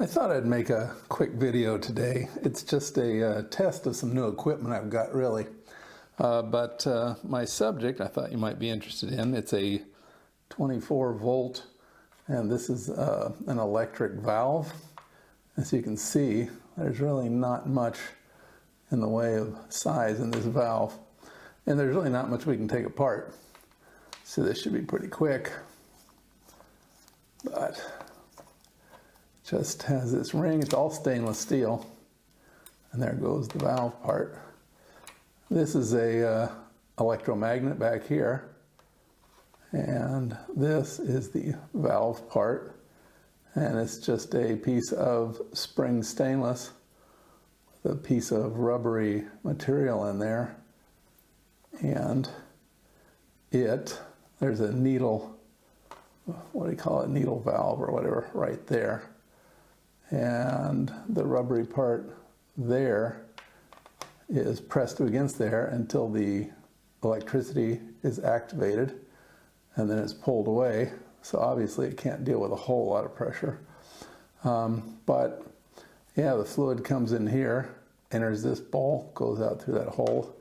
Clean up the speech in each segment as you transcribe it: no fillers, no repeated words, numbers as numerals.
I thought I'd make a quick video today. It's just a test of some new equipment I've got, really. But my subject I thought you might be interested in. It's a 24 volt, and this is an electric valve. As you can see, there's really not much in the way of size in this valve, and there's really not much we can take apart. So this should be pretty quick, but just has this ring. It's all stainless steel, and there goes the valve part. This is a electromagnet back here, and this is the valve part, and it's just a piece of spring stainless with a piece of rubbery material in there, and there's a needle, what do you call it, needle valve or whatever, right there. And the rubbery part there is pressed against there until the electricity is activated, and then it's pulled away. So obviously it can't deal with a whole lot of pressure. But yeah, the fluid comes in here, enters this bowl, goes out through that hole,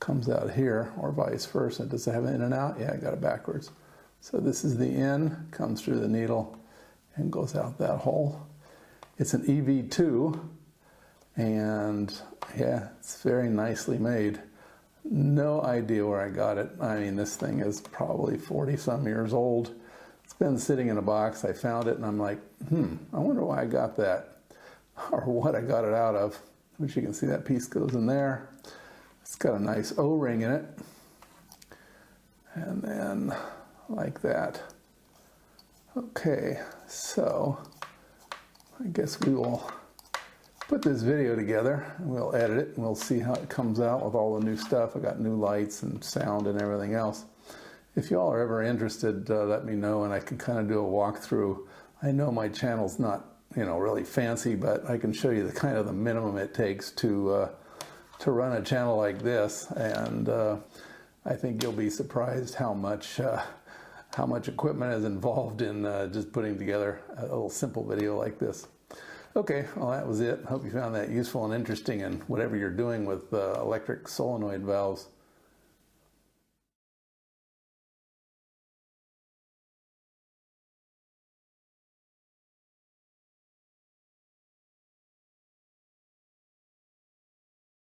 comes out here, or vice versa. Does it have an in and out? Yeah, I got it backwards. So this is the in, comes through the needle, and goes out that hole. It's an EV2, and yeah, it's very nicely made. No idea where I got it. I mean, this thing is probably 40-some years old. It's been sitting in a box. I found it, and I'm like, I wonder why I got that, or what I got it out of. Which you can see that piece goes in there. It's got a nice O-ring in it, and then like that. Okay, so I guess we will put this video together, and we'll edit it, and we'll see how it comes out with all the new stuff. I got new lights and sound and everything else. If y'all are ever interested, let me know, and I can kind of do a walkthrough. I know my channel's not, really fancy, but I can show you the kind of the minimum it takes to run a channel like this, and I think you'll be surprised how much equipment is involved in just putting together a little simple video like this. Okay, well, that was it. Hope you found that useful and interesting in whatever you're doing with electric solenoid valves.